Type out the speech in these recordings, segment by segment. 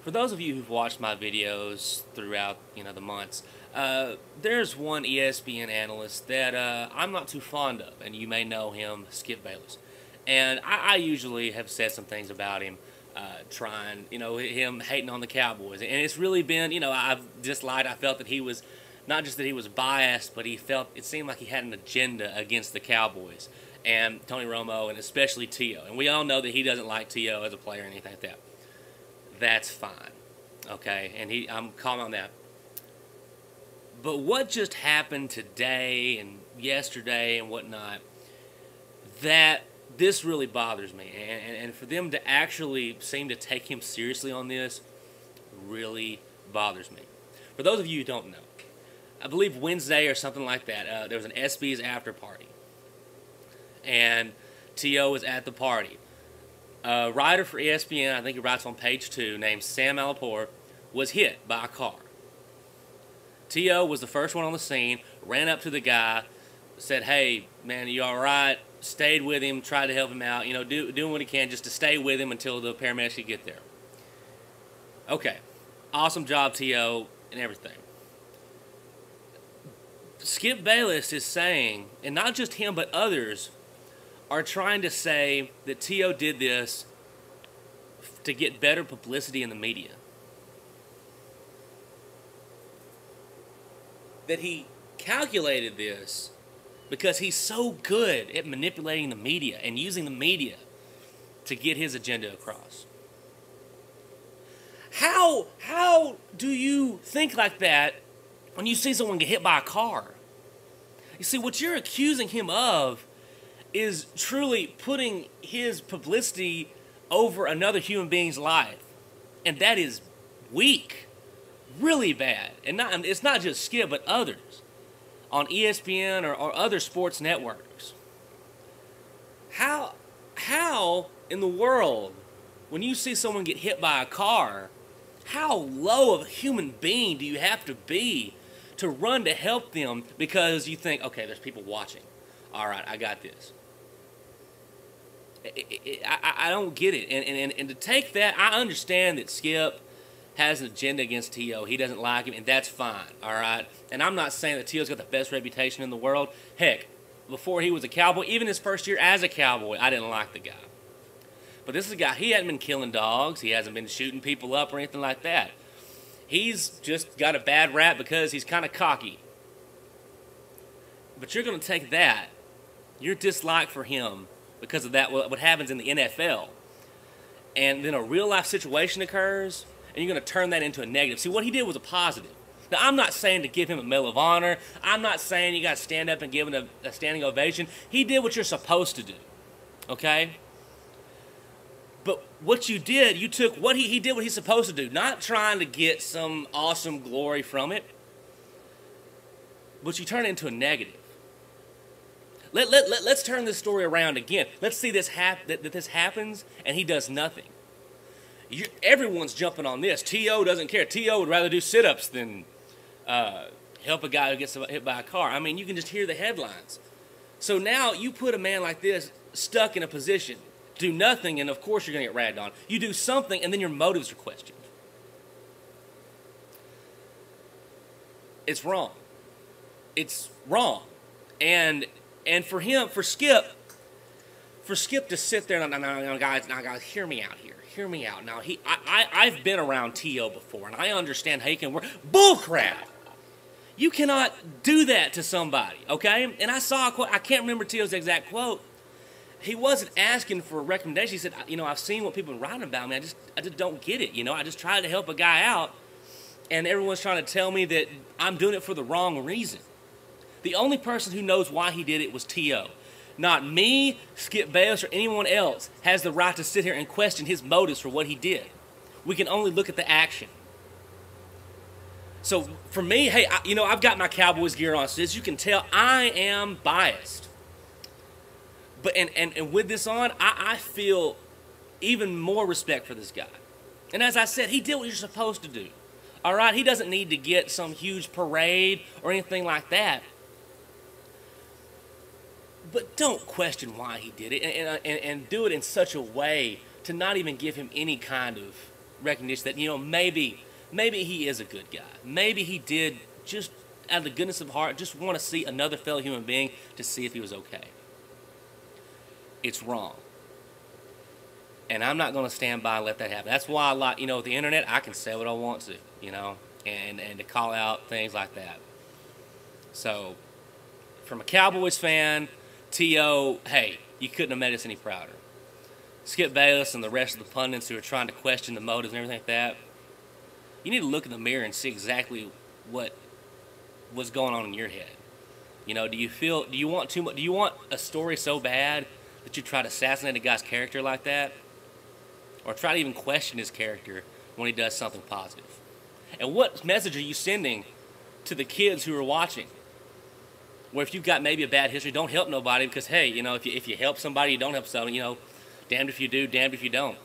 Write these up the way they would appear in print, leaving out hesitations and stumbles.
For those of you who've watched my videos throughout, the months, there's one ESPN analyst that I'm not too fond of, and you may know him, Skip Bayless. And I usually have said some things about him, trying, him hating on the Cowboys. And it's really been, I've disliked, I felt that he was, not just that he was biased, but it seemed like he had an agenda against the Cowboys and Tony Romo and especially T.O. And we all know that he doesn't like T.O. as a player or anything like that. That's fine, okay? And I'm calm on that. But what just happened today and yesterday and whatnot, that this really bothers me. And for them to actually seem to take him seriously on this really bothers me. For those of you who don't know, I believe Wednesday or something like that, there was an ESPYs after party. And T.O. was at the party. A writer for ESPN, I think he writes on page 2, named Sam Alipour, was hit by a car. T.O. was the first one on the scene, ran up to the guy, said, "Hey, man, you all right?" Stayed with him, tried to help him out, doing what he can just to stay with him until the paramedics could get there. Okay, awesome job, T.O., and everything. Skip Bayless is saying, and not just him but others, are trying to say that T.O. did this to get better publicity in the media. That he calculated this because he's so good at manipulating the media and using the media to get his agenda across. How do you think like that when you see someone get hit by a car? You see, what you're accusing him of is truly putting his publicity over another human being's life. And that is weak. Really bad. And it's not just Skip, but others on ESPN or other sports networks. How in the world, when you see someone get hit by a car, how low of a human being do you have to be to run to help them because you think, okay, there's people watching. All right, I got this. I don't get it. And to take that, I understand that Skip has an agenda against T.O. He doesn't like him, and that's fine, all right? And I'm not saying that T.O.'s got the best reputation in the world. Heck, before he was a Cowboy, even his first year as a Cowboy, I didn't like the guy. But this is a guy, he hasn't been killing dogs. He hasn't been shooting people up or anything like that. He's just got a bad rap because he's kind of cocky. But you're going to take that, your dislike for him, because of that, what happens in the NFL, and then a real-life situation occurs, and you're going to turn that into a negative. See, what he did was a positive. Now, I'm not saying to give him a Medal of Honor. I'm not saying you got to stand up and give him a standing ovation. He did what you're supposed to do, okay? But what you did, you took what he did what he's supposed to do, not trying to get some awesome glory from it, but you turn it into a negative. Let's turn this story around again. Let's see this that this happens and he does nothing. Everyone's jumping on this. T.O. doesn't care. T.O. would rather do sit-ups than help a guy who gets hit by a car. I mean, you can just hear the headlines. So now you put a man like this stuck in a position, do nothing, and of course you're going to get ragged on. You do something, and then your motives are questioned. It's wrong. It's wrong. And for Skip to sit there, now guys, hear me out here. Hear me out. Now, I've been around T.O. before, and I understand how he can work. Bullcrap! You cannot do that to somebody, okay? And I saw a quote. I can't remember T.O.'s exact quote. He wasn't asking for a recommendation. He said, I've seen what people are writing about me. I just don't get it, I just tried to help a guy out, and everyone's trying to tell me that I'm doing it for the wrong reason. The only person who knows why he did it was T.O. Not me, Skip Bayless, or anyone else has the right to sit here and question his motives for what he did. We can only look at the action. So for me, hey, I've got my Cowboys gear on, so as you can tell, I am biased. But and with this on, I feel even more respect for this guy. And as I said, he did what you're supposed to do. All right, he doesn't need to get some huge parade or anything like that. But don't question why he did it, and do it in such a way to not even give him any kind of recognition that, maybe he is a good guy. Maybe he did just out of the goodness of heart just want to see another fellow human being to see if he was okay. It's wrong. And I'm not going to stand by and let that happen. That's why with the internet, I can say what I want to, and to call out things like that. So, from a Cowboys fan, T.O., hey, you couldn't have made us any prouder. Skip Bayless and the rest of the pundits who are trying to question the motives and everything like that, you need to look in the mirror and see exactly what's going on in your head. Do you want a story so bad that you try to assassinate a guy's character like that? Or try to even question his character when he does something positive? And what message are you sending to the kids who are watching? Where if you've got maybe a bad history, don't help nobody because, hey, if you help somebody, you don't help somebody, damned if you do, damned if you don't.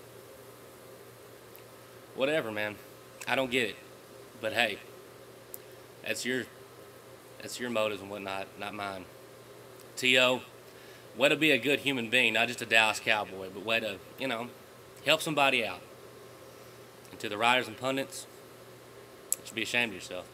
Whatever, man. I don't get it. But hey, that's your motives and whatnot, not mine. T.O., way to be a good human being, not just a Dallas Cowboy, but way to, help somebody out. And to the writers and pundits, you should be ashamed of yourself.